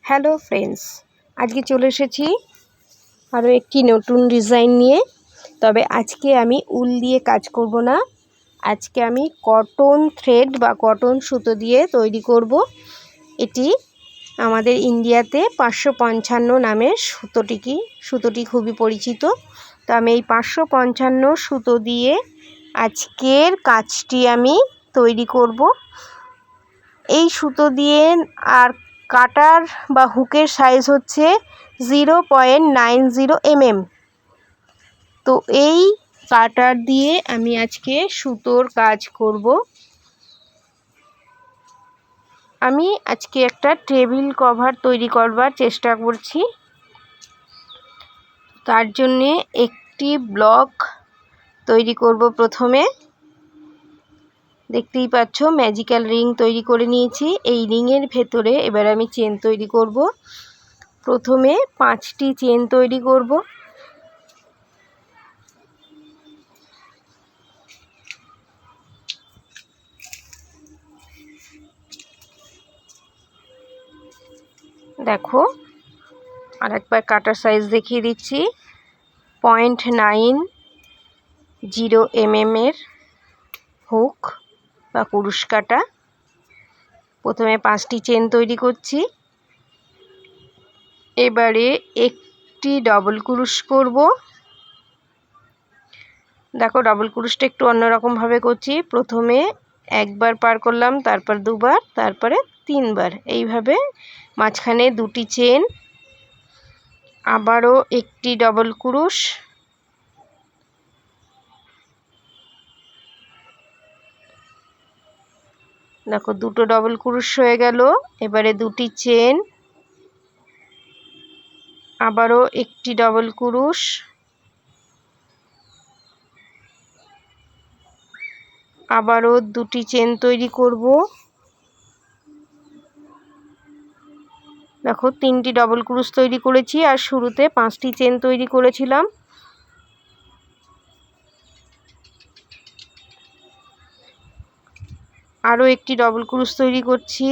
Hello friends, আজকে চলে এসেছি আরও একটি নতুন ডিজাইন নিয়ে। তবে আজকে আমি উল দিয়ে কাজ করব না, আজকে আমি কটন থ্রেড বা কটন সুতো দিয়ে তৈরি করব। এটি আমাদের ইন্ডিয়াতে 555 নামের সুতোটি খুবই পরিচিত। তো আমি এই 555 সুতো দিয়ে আজকের কাজটি আমি তৈরি করব। এই সুতো দিয়ে আর কাটার বা হুকের সাইজ হচ্ছে 0.90 mm। তো এই কাটার দিয়ে আমি আজকে সুতোর কাজ করব। আমি আজকে একটা টেবিল কভার তৈরি করবার চেষ্টা করছি। তার জন্যে একটি ব্লক তৈরি করব। প্রথমে দেখতেই পাচ্ছ ম্যাজিক্যাল রিং তৈরি করে নিয়েছি। এই রিংয়ের ভেতরে এবার আমি চেন তৈরি করব। প্রথমে 5টি চেন তৈরি করব। দেখো, আরেকবার কাটার সাইজ দেখিয়ে দিচ্ছি। 0.90 mm এর হুক বা কুরুশ কাটা। প্রথমে 5টি চেন তৈরি করছি। এবারে একটি ডবল কুরুশ করব। দেখো, ডবল কুরুশটা একটু অন্যরকমভাবে করছি। প্রথমে একবার পার করলাম, তারপর দুবার, তারপরে 3বার, এইভাবে মাঝখানে 2টি চেন, আবারও একটি ডবল কুরুশ, দেখো 2টো ডবল কুরুশ হয়ে গেল। এবারে 2টি চেন, আবারও একটি ডবল কুরুশ, আবারও 2টি চেন তৈরি করব। দেখো, 3টি ডবল ক্রুশ তৈরি করেছি আর শুরুতে 5টি চেন তৈরি করেছিলাম। আরও একটি ডবল ক্রুশ তৈরি করছি,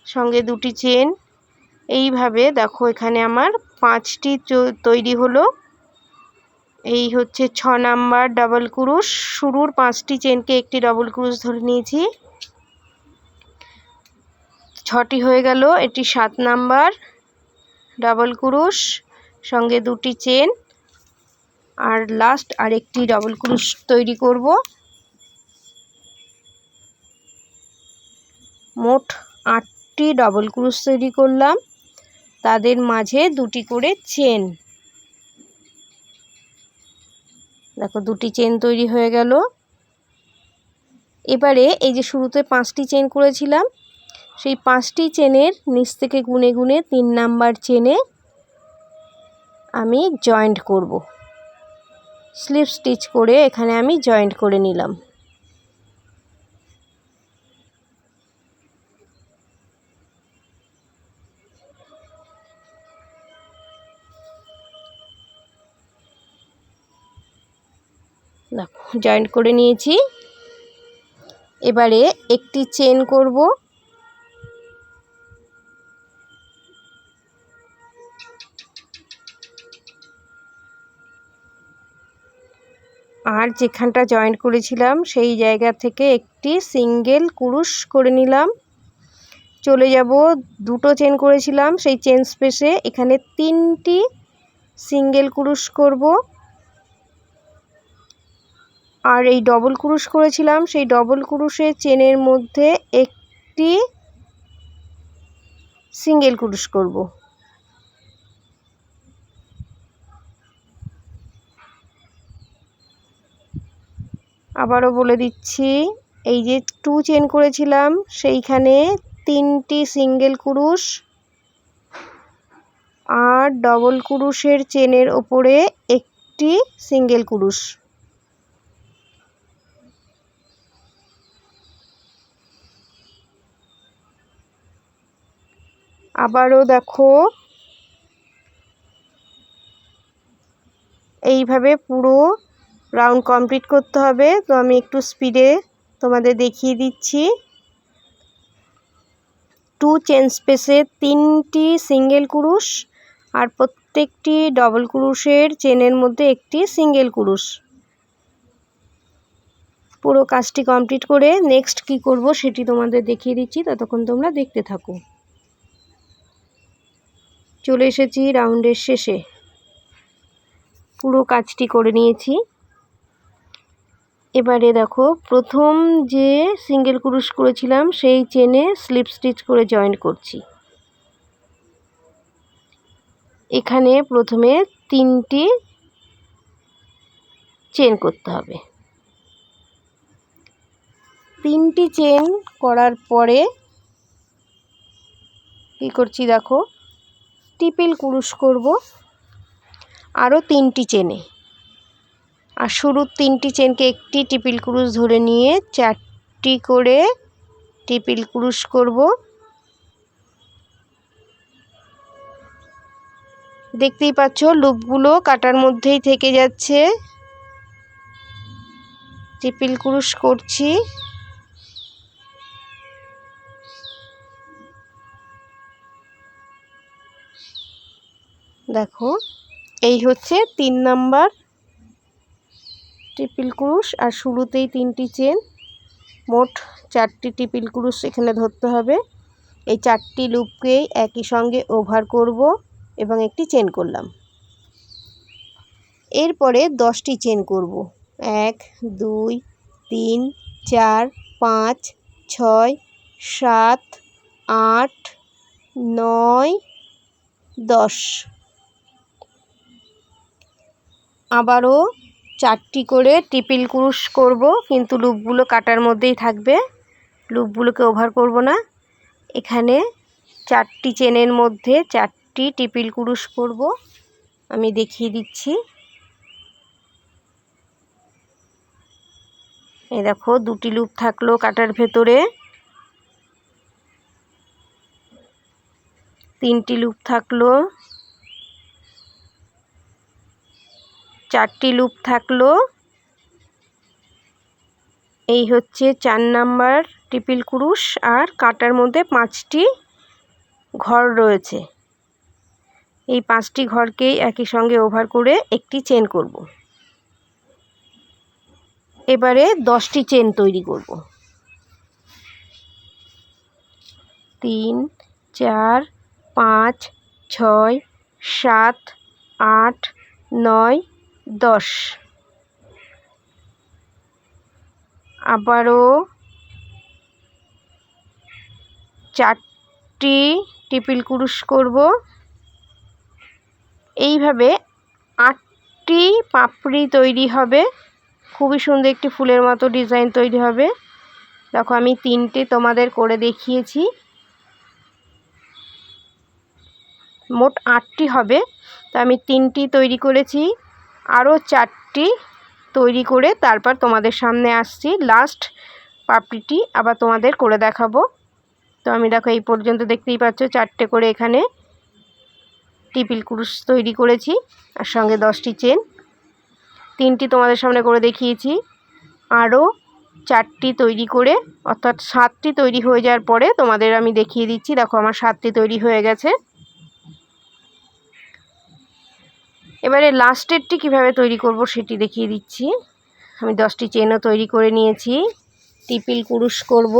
সঙ্গে 2টি চেন। এইভাবে দেখো, এখানে আমার 5টি তৈরি হলো। এই হচ্ছে 6 নাম্বার ডবল ক্রুশ। শুরুর 5টি চেনকে একটি ডবল ক্রুশ ধরে নিয়েছি, 6টি হয়ে গেল। এটি 7 নাম্বার ডাবল ক্রুশ, সঙ্গে 2টি চেন, আর লাস্ট আরেকটি ডাবল ক্রুশ তৈরি করব। মোট 8টি ডাবল ক্রুশ তৈরি করলাম, তাদের মাঝে 2টি করে চেন। দেখো, 2টি চেন তৈরি হয়ে গেল। এবারে এই যে শুরুতে 5টি চেন করেছিলাম, সেই 5টি চেনের নিচ থেকে গুনে গুনে 3 নাম্বার চেনে আমি জয়েন্ট করব। স্লিপ স্টিচ করে এখানে আমি জয়েন্ট করে নিলাম। দেখো, জয়েন্ট করে নিয়েছি। এবারে একটি চেন করব। আর যেখানটা জয়েন্ট করেছিলাম সেই জায়গা থেকে একটি সিঙ্গেল কুরুশ করে নিলাম। চলে যাব, 2টো চেন করেছিলাম সেই চেন স্পেসে এখানে 3টি সিঙ্গেল কুরুশ করব। আর এই ডবল কুরুশ করেছিলাম সেই ডবল কুরুশের চেনের মধ্যে একটি সিঙ্গেল কুরুশ করব। আবারও বলে দিচ্ছি, এই যে 2 চেন করেছিলাম সেইখানে 3টি সিঙ্গেল কুরুশ, আর ডবল কুরুশের চেনের ওপরে একটি সিঙ্গেল কুরুশ। আবারও দেখো, এইভাবে পুরো রাউন্ড কমপ্লিট করতে হবে। তো আমি একটু স্পিডে তোমাদের দেখিয়ে দিচ্ছি। 2 চেন স্পেসে 3টি সিঙ্গেল ক্রুশ আর প্রত্যেকটি ডবল ক্রুশের চেনের মধ্যে একটি সিঙ্গেল ক্রুশ। পুরো কাজটি কমপ্লিট করে নেক্সট কি করব সেটি তোমাদের দেখিয়ে দিচ্ছি, ততক্ষণ তোমরা দেখতে থাকো। চলে এসেছি রাউন্ডের শেষে, পুরো কাজটি করে নিয়েছি। এবারে দেখো প্রথম যে সিঙ্গেল ক্রুশ করেছিলাম সেই চেনে স্লিপ স্টিচ করে জয়েন করছি। এখানে প্রথমে 3টি চেন করতে হবে। 3টি চেন করার পরে কি করছি দেখো, ট্রিপল ক্রুশ করব আরও 3টি চেনে। আর শুরুর 3টি চেনকে একটি ট্রিপল ক্রুশ ধরে নিয়ে 4টি করে ট্রিপল ক্রুশ করব। দেখতেই পাচ্ছ লুপগুলো কাটার মধ্যেই থেকে যাচ্ছে। ট্রিপল ক্রুশ করছি। দেখো এই হচ্ছে 3 নাম্বার ট্রিপল ক্রুশ, আর শুরুতেই 3টি চেন, মোট 4টি ট্রিপল ক্রুশ এখানে ধরতে হবে। এই 4টি লুপকেই একই সঙ্গে ওভার করব এবং একটি চেন করলাম। এরপরে 10টি চেন করব। 1 2 3 4 5 6 7 8 9 10। আবারও 4টি করে ট্রিপল ক্রুশ করব, কিন্তু লুপগুলো কাটার মধ্যেই থাকবে, লুপগুলোকে ওভার করব না। এখানে 4টি চেনের মধ্যে 4টি ট্রিপল ক্রুশ করব, আমি দেখিয়ে দিচ্ছি। এই দেখো 2টি লুপ থাকলো কাটার ভেতরে, 3টি লুপ থাকলো, 4টি লুপ থাকলো। এই হচ্ছে 4 নাম্বার ট্রিপল ক্রুশ, আর কাটার মধ্যে 5টি ঘর রয়েছে। এই 5টি ঘরকেই একই সঙ্গে ওভার করে একটি চেন করব। এবারে 10টি চেন তৈরি করব। 3 4 5 6 7 8 9 10। আবারও 4টি ট্রিপল ক্রুশ করব। এইভাবে 8টি পাপড়ি তৈরি হবে, খুবই সুন্দর একটি ফুলের মতো ডিজাইন তৈরি হবে। দেখো আমি 3টে তোমাদের করে দেখিয়েছি, মোট 8টি হবে, তো আমি 3টি তৈরি করেছি, আরও 4টি তৈরি করে তারপর তোমাদের সামনে আসছি। লাস্ট পাপড়িটি আবার তোমাদের করে দেখাবো। তো আমি দেখো এই পর্যন্ত দেখতেই পাচ্ছ 4টে করে এখানে ট্রিপল ক্রুশ তৈরি করেছি, আর সঙ্গে 10টি চেন। 3টি তোমাদের সামনে করে দেখিয়েছি, আরও 4টি তৈরি করে, অর্থাৎ 7টি তৈরি হয়ে যাওয়ার পরে তোমাদের আমি দেখিয়ে দিচ্ছি। দেখো আমার 7টি তৈরি হয়ে গেছে। এবারে লাস্টেরটি কিভাবে তৈরি করব সেটি দেখিয়ে দিচ্ছি। আমি 10টি চেনও তৈরি করে নিয়েছি, ট্রিপল ক্রুশ করব।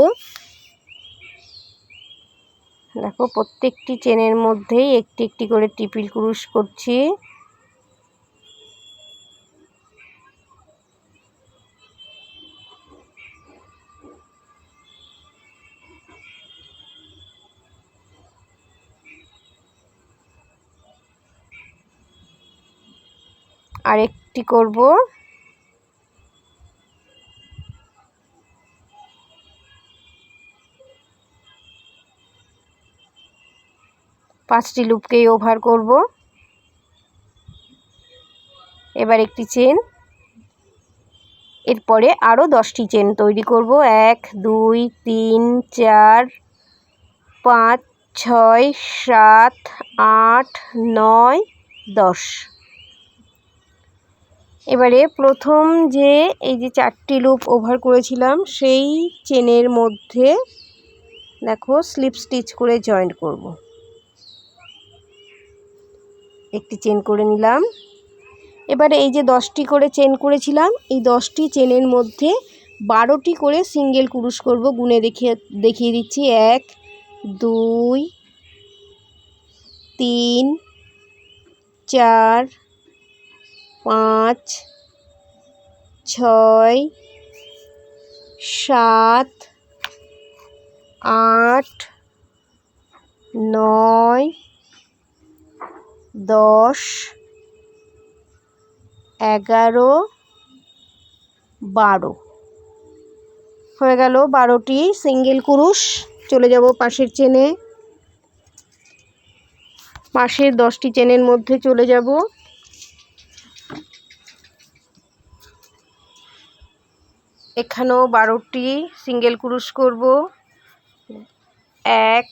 দেখো প্রত্যেকটি চেনের মধ্যেই একটি একটি করে ট্রিপল ক্রুশ করছি। আরেকটি করব। পাঁচটি লুপকেই ওভার করব। এবার একটি চেন, এরপরে আরও 10টি চেন তৈরি করব। 1 2 3 4 5 6 7 8 9 10। এবারে প্রথম যে এই যে 4টি লুপ ওভার করেছিলাম সেই চেনের মধ্যে দেখো স্লিপ স্টিচ করে জয়েন্ট করব। একটি চেন করে নিলাম। এবারে এই যে 10টি করে চেন করেছিলাম, এই 10টি চেনের মধ্যে 12টি করে সিঙ্গেল ক্রুশ করব। গুনে দেখিয়ে দিচ্ছি। 1 2 3 4 5 6 7 8 9 10 11 12 হয়ে গেল 12টি সিঙ্গেল ক্রুশ। চলে যাব পাশের চেনে। পাশের 10টি চেনের মধ্যে চলে যাব। এখানেও 12টি সিঙ্গেল ক্রুশ করব। 1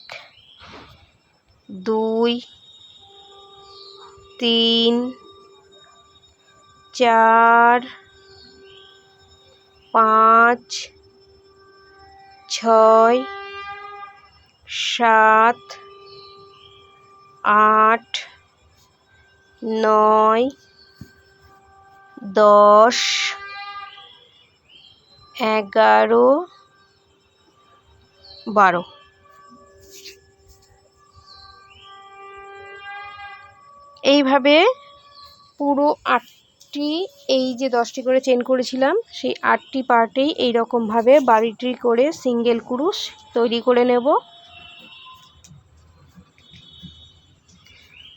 2 3 4 5 6 7 8 9 10 11 12। এইভাবে পুরো 8টি, এই যে 10টি করে চেন করেছিলাম সেই 8টি পার্টেই এইরকমভাবে 12টি করে সিঙ্গেল ক্রুশ তৈরি করে নেব।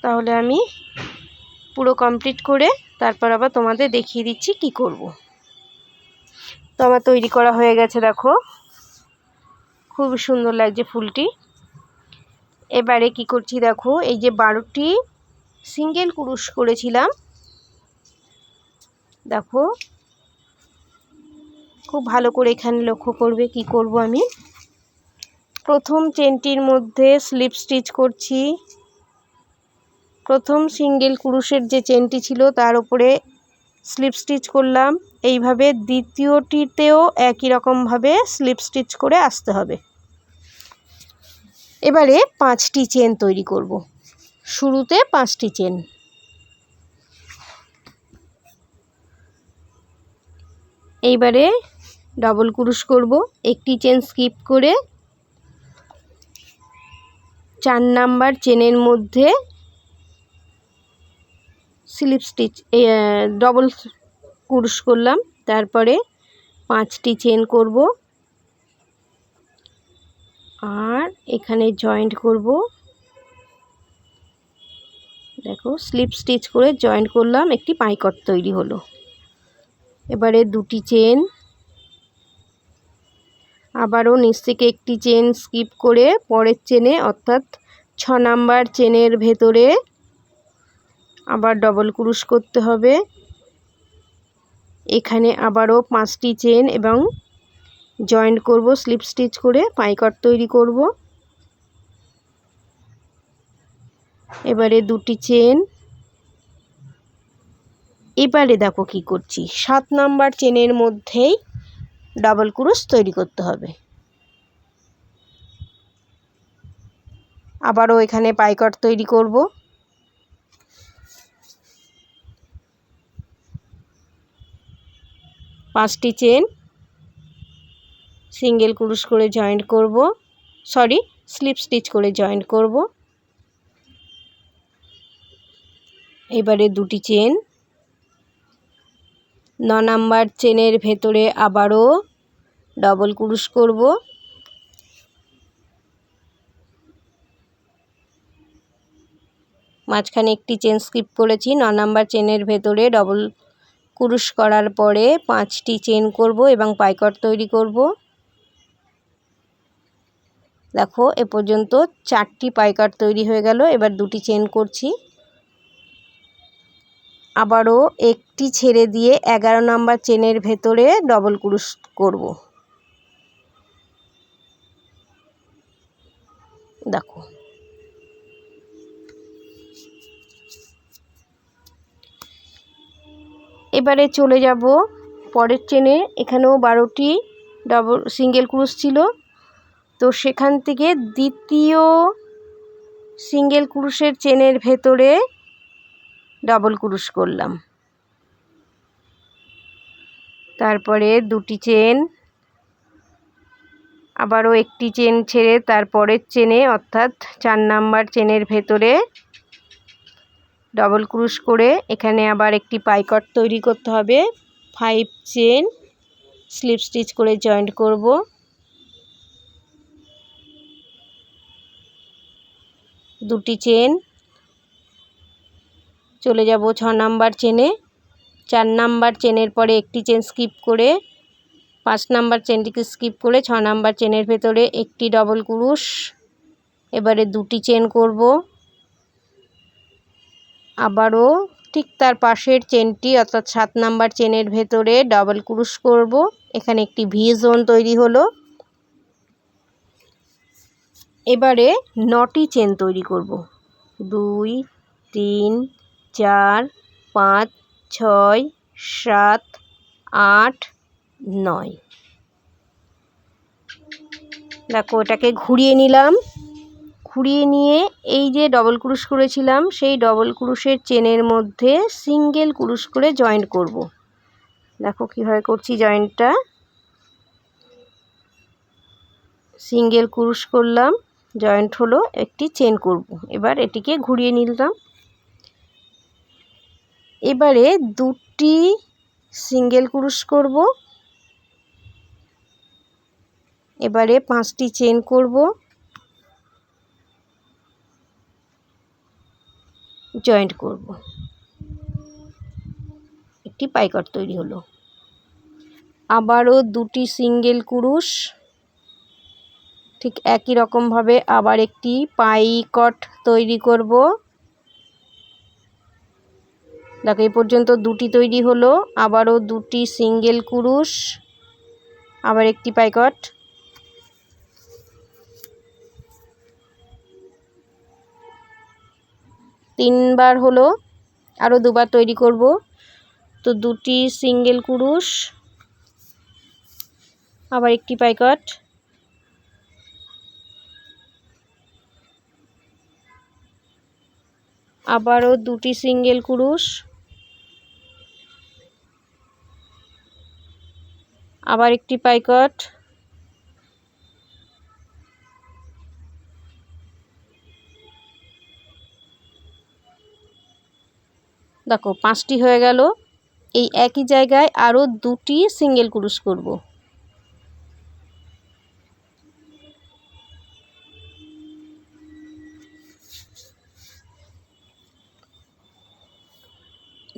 তাহলে আমি পুরো কমপ্লিট করে তারপর আবার তোমাদের দেখিয়ে দিচ্ছি কি করব। তো আমার তৈরি করা হয়ে গেছে, দেখো খুব সুন্দর লাগছে ফুলটি। এবারে কি করছি দেখো, এই যে 12টি সিঙ্গেল ক্রুশ করেছিলাম, দেখো খুব ভালো করে এখানে লক্ষ্য করবে কি করব আমি। প্রথম চেনটির মধ্যে স্লিপ স্টিচ করছি। প্রথম সিঙ্গেল ক্রুশের যে চেনটি ছিল তার উপরে স্লিপ স্টিচ করলাম। এইভাবে দ্বিতীয়টিতেও একই রকমভাবে স্লিপ স্টিচ করে আসতে হবে। এবারে 5টি চেন তৈরি করব। শুরুতে 5টি চেন। এইবারে ডাবল ক্রুশ করব। একটি চেন স্কিপ করে 4 নাম্বার চেনের মধ্যে স্লিপ স্টিচ ডবল ক্রুশ করলাম। তারপরে 5টি চেন করব আর এখানে জয়েন্ট করব। দেখো স্লিপ স্টিচ করে জয়েন্ট করলাম, একটি পাইকট তৈরি হলো। এবারে 2টি চেন, আবারও নিচ থেকে একটি চেন স্কিপ করে পরের চেনে অর্থাৎ 6 নাম্বার চেনের ভেতরে আবার ডবল ক্রুশ করতে হবে। এখানে আবারও 5টি চেন এবং জয়েন্ট করব স্লিপ স্টিচ করে, পাইকট তৈরি করব। এবারে 2টি চেন। এবারে দেখো কি করছি, 7 নাম্বার চেনের মধ্যেই ডাবল ক্রুশ তৈরি করতে হবে। আবারও এখানে পাইকট তৈরি করব। পাঁচটি চেন সিঙ্গেল ক্রুশ করে জয়েন্ট করব, স্লিপ স্টিচ করে জয়েন্ট করব। এবারে 2টি চেন, 9 নাম্বার চেনের ভেতরে আবারও ডবল ক্রুশ করব। মাঝখানে একটি চেন স্কিপ করেছি। 9 নাম্বার চেনের ভেতরে ডবল ক্রুশ করার পরে 5টি চেন করব এবং পাইকট তৈরি করব। দেখো এ পর্যন্ত 4টি পাইকট তৈরি হয়ে গেল। এবার 2টি চেন করছি। আবারও একটি ছেড়ে দিয়ে 11 নাম্বার চেনের ভেতরে ডবল ক্রুশ করব। দেখো এবারে চলে যাব পরের চেনে। এখানেও 12টি সিঙ্গেল ক্রুশ ছিল, তো সেখান থেকে দ্বিতীয় সিঙ্গেল ক্রুশের চেনের ভেতরে ডবল ক্রুশ করলাম, তারপরে দুটি চেন, আবারও একটি চেন ছেড়ে তারপরের চেনে অর্থাৎ 4 নাম্বার চেনের ভেতরে ডবল ক্রুশ করে এখানে আবার একটি পাইকট তৈরি করতে হবে। 5 চেন স্লিপ স্টিচ করে জয়েন্ট করব। দুটি চেন, চলে যাব 6 নাম্বার চেনে। 4 নাম্বার চেনের পরে একটি চেন স্কিপ করে 5 নাম্বার চেনটিকে স্কিপ করে 6 নাম্বার চেনের ভেতরে একটি ডবল ক্রুশ। এবারে দুটি চেন করব, আবারও ঠিক তার পাশের চেনটি অর্থাৎ 7 নাম্বার চেনের ভেতরে ডবল ক্রুশ করব। এখানে একটি ভি জোন তৈরি হলো। এবারে 9টি চেন তৈরি করব। 2 3 4 5 6 7 8 9। দেখো এটাকে ঘুরিয়ে নিলাম। ঘুরিয়ে নিয়ে এই যে ডবল ক্রুশ করেছিলাম সেই ডবল ক্রুশের চেনের মধ্যে সিঙ্গেল ক্রুশ করে জয়েন্ট করব। দেখো কীভাবে করছি জয়েন্টটা। সিঙ্গেল ক্রুশ করলাম, জয়েন্ট হলো, একটি চেন করব। এবার এটিকে ঘুরিয়ে নিলাম। এবারে দুটি সিঙ্গেল ক্রুশ করব। এবারে 5টি চেন করব, জয়েন্ট করব। একটি পাইকট তৈরি হলো। আবারও দুটি সিঙ্গেল ক্রুশ, ঠিক একই রকমভাবে আবার একটি পাইকট তৈরি করব। দেখো এই পর্যন্ত দুটি তৈরি হলো। আবারও দুটি সিঙ্গেল ক্রুশ, আবার একটি পাইকট। তিনবার হলো, আরও দুবার তৈরি করব। তো দুটি সিঙ্গেল ক্রুশ, আবার একটি পাইকট, আবারও দুটি সিঙ্গেল ক্রুশ, আবার একটি পাইকট, দেখো 5টি হয়ে গেল। এই একই জায়গায় আরও দুটি সিঙ্গেল ক্রুশ করব।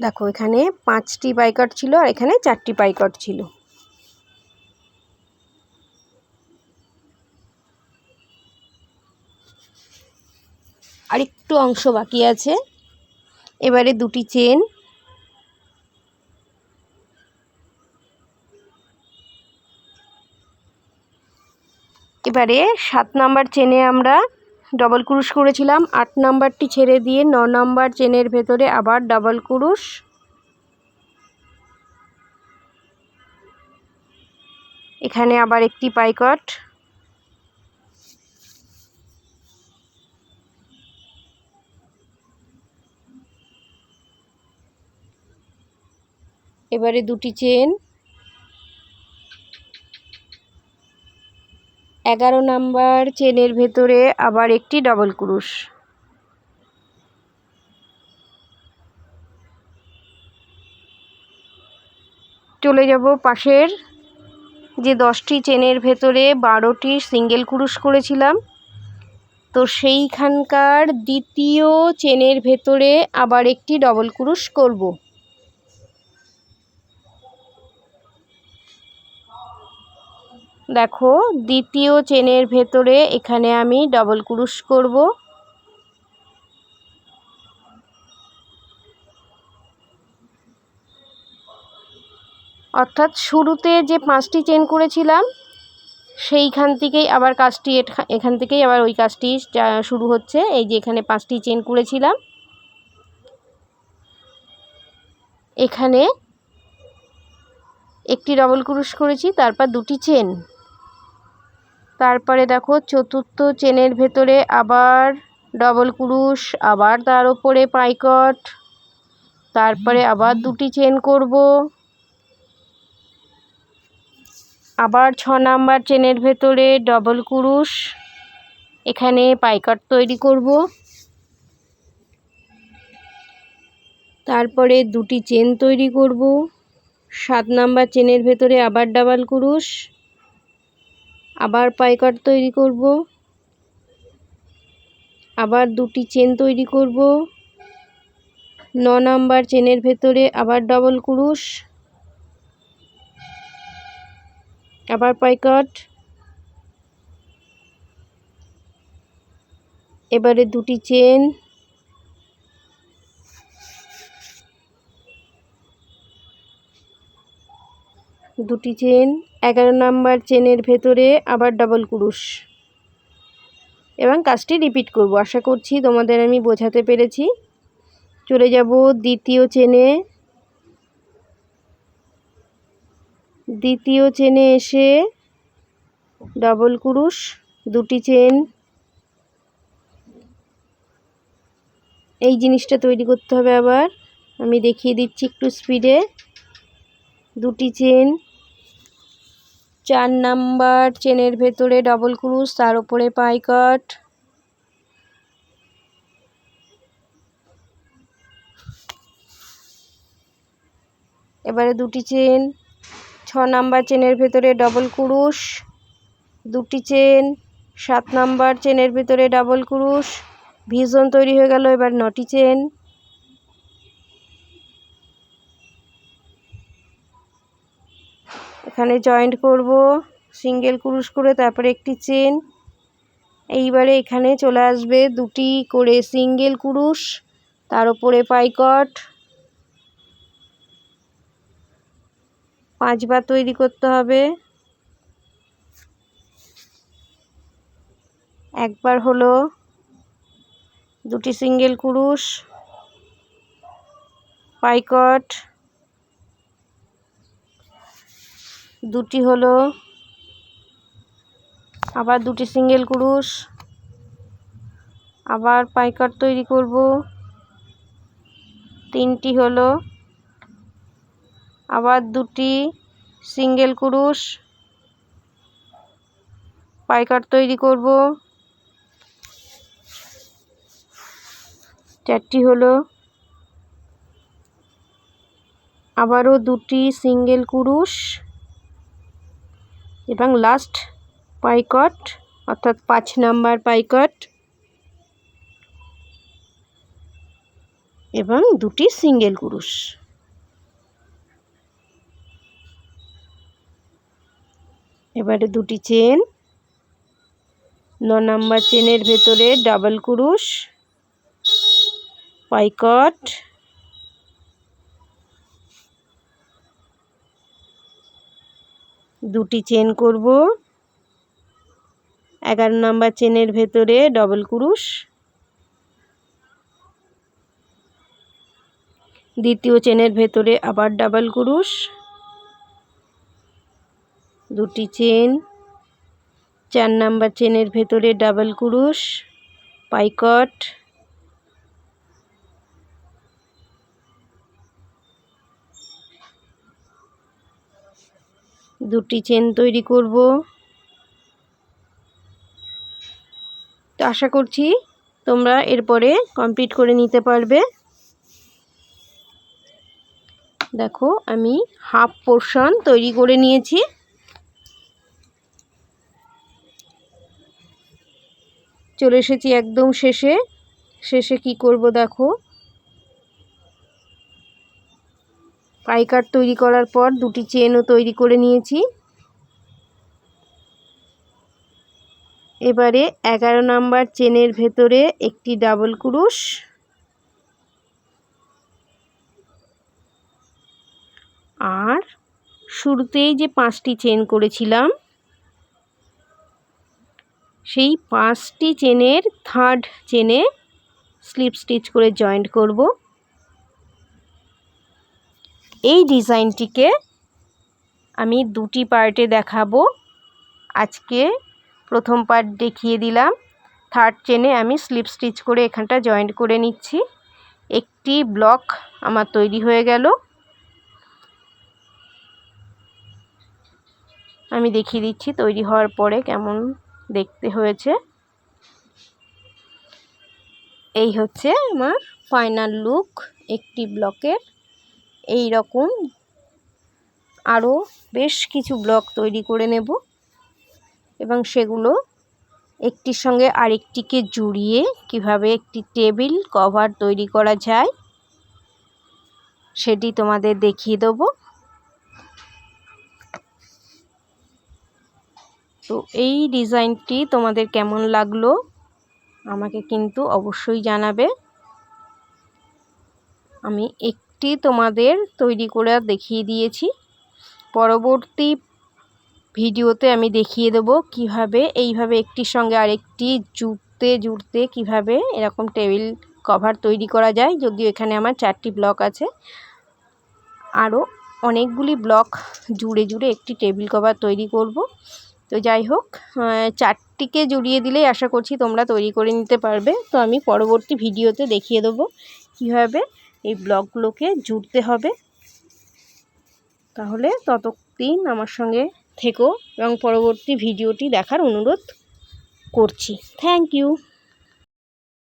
দেখো এখানে 5টি পাইকট ছিল আর এখানে 4টি পাইকট ছিল। আর একটু অংশ বাকি আছে। এবারে দুটি চেন, এবারে 7 নাম্বার চেনে আমরা ডবল ক্রুশ করেছিলাম। 8 নাম্বারটি ছেড়ে দিয়ে 9 নাম্বার চেনের ভেতরে আবার ডবল ক্রুশ। এখানে আবার একটি পাইকট, এবারে দুটি চেন, 11 নাম্বার চেনের ভেতরে আবার একটি ডবল ক্রুশ। চলে যাব পাশের যে 10টি চেনের ভেতরে 12টি সিঙ্গেল ক্রুশ করেছিলাম, তো সেইখানকার দ্বিতীয় চেনের ভেতরে আবার একটি ডবল ক্রুশ করব। দেখো দ্বিতীয় চেনের ভেতরে এখানে আমি ডবল ক্রুশ করব। অর্থাৎ শুরুতে যে 5টি চেন করেছিলাম সেইখান থেকেই আবার কাজটি এখান থেকেই আবার ওই কাজটি শুরু হচ্ছে। এই যে এখানে 5টি চেন করেছিলাম, এখানে একটি ডবল ক্রুশ করেছি, তারপর দুটি চেন, তারপরে দেখো চতুর্থ চেনের ভেতরে আবার ডবল ক্রুশ, আবার তার উপরে পাইকট, তারপরে আবার দুটি চেন করব, আবার 6 নাম্বার চেনের ভেতরে ডবল ক্রুশ, এখানে পাইকট তৈরি করব, তারপরে দুটি চেন তৈরি করব, 7 নাম্বার চেনের ভেতরে আবার ডাবল ক্রুশ, আবার পাইকট তৈরি করব, আবার দুটি চেন তৈরি করব, 9 নাম্বার চেনের ভেতরে আবার ডবল ক্রুশ, আবার পাইকট, এবারে দুটি চেন, দুটি চেন, 11 নাম্বার চেনের ভেতরে আবার ডাবল ক্রুশ এবং কাজটি রিপিট করব। আশা করছি তোমাদের আমি বোঝাতে পেরেছি। চলে যাব দ্বিতীয় চেনে, দ্বিতীয় চেনে এসে ডাবল ক্রুশ, দুটি চেন, এই জিনিসটা তৈরি করতে হবে। আবার আমি দেখিয়ে দিচ্ছি একটু স্পিডে। দুটি চেন, 4 নাম্বার চেনের ভেতরে ডাবল ক্রুশ, তার উপরে পাইকট, এবারে দুটি চেন, 6 নাম্বার চেনের ভেতরে ডাবল ক্রুশ, দুটি চেন, 7 নাম্বার চেনের ভেতরে ডাবল ক্রুশ, ভিজন তৈরি হয়ে গেল। এবার 9টি চেন, এখানে জয়েন্ট করব সিঙ্গেল ক্রুশ করে, তারপরে একটি চেন। এইবারে এখানে চলে আসবে দুটি করে সিঙ্গেল ক্রুশ, তার উপরে পাইকট, 5 বার তৈরি করতে হবে। একবার হলো, দুটি সিঙ্গেল ক্রুশ, পাইকট, দুটি হলো, আবার দুটি সিঙ্গেল ক্রুশ, আবার পাইকট তৈরি করব, 3টি হলো, আবার দুটি সিঙ্গেল ক্রুশ, পাইকট তৈরি করব, 4টি হলো, আবারও দুটি সিঙ্গেল ক্রুশ এবং লাস্ট পাইকট, অর্থাৎ 5 নাম্বার পাইকট এবং দুটি সিঙ্গেল ক্রুশ। এবারে দুটি চেন, 9 নাম্বার চেনের ভেতরে ডাবল ক্রুশ, পাইকট, দুটি চেন করব, 11 নাম্বার চেনের ভেতরে ডাবল ক্রুশ, দ্বিতীয় চেনের ভেতরে আবার ডাবল ক্রুশ, দুটি চেন, 4 নাম্বার চেনের ভেতরে ডাবল ক্রুশ, পাইকট, দুটি চেন তৈরি করব। তো আশা করছি তোমরা এরপরে কমপ্লিট করে নিতে পারবে। দেখো আমি হাফ পোর্শন তৈরি করে নিয়েছি। চলে এসেছি একদম শেষে। শেষে কি করব দেখো, পাইকাট তৈরি করার পর দুটি চেনও তৈরি করে নিয়েছি। এবারে 11 নাম্বার চেনের ভেতরে একটি ডাবল ক্রুশ, আর শুরুতেই যে 5টি চেন করেছিলাম সেই 5টি চেনের থার্ড চেনে স্লিপ স্টিচ করে জয়েন্ট করব। এই ডিজাইনটিকে আমি দুটি পার্টে দেখাবো। আজকে প্রথম পার্ট দেখিয়ে দিলাম। থার্ড চেনে আমি স্লিপ স্টিচ করে এখানটা জয়েন্ট করে নিচ্ছি। একটি ব্লক আমার তৈরি হয়ে গেল। আমি দেখিয়ে দিচ্ছি তৈরি হওয়ার পরে কেমন দেখতে হয়েছে। এই হচ্ছে আমার ফাইনাল লুক একটি ব্লকের। এই রকম আরও বেশ কিছু ব্লক তৈরি করে নেব এবং সেগুলো একটির সঙ্গে আরেকটিকে জুড়িয়ে কিভাবে একটি টেবিল কভার তৈরি করা যায় সেটি তোমাদের দেখিয়ে দেব। তো এই ডিজাইনটি তোমাদের কেমন লাগলো আমাকে কিন্তু অবশ্যই জানাবে। আমি একটি তোমাদের তৈরি করে দেখিয়ে দিয়েছি। পরবর্তী ভিডিওতে আমি দেখিয়ে দেব কিভাবে এইভাবে একটির সঙ্গে আরেকটি জুড়তে কিভাবে এরকম টেবিল কভার তৈরি করা যায়। যদিও এখানে আমার 4টি ব্লক আছে, আরও অনেকগুলি ব্লক জুড়ে একটি টেবিল কভার তৈরি করব। তো যাই হোক, 4টিকে জুড়িয়ে দিলেই আশা করছি তোমরা তৈরি করে নিতে পারবে। তো আমি পরবর্তী ভিডিওতে দেখিয়ে দেবো কীভাবে এই ব্লকগুলোকে জুড়তে হবে। তাহলে ততদিন আমার সঙ্গে থেকো এবং পরবর্তী ভিডিওটি দেখার অনুরোধ করছি। Thank you.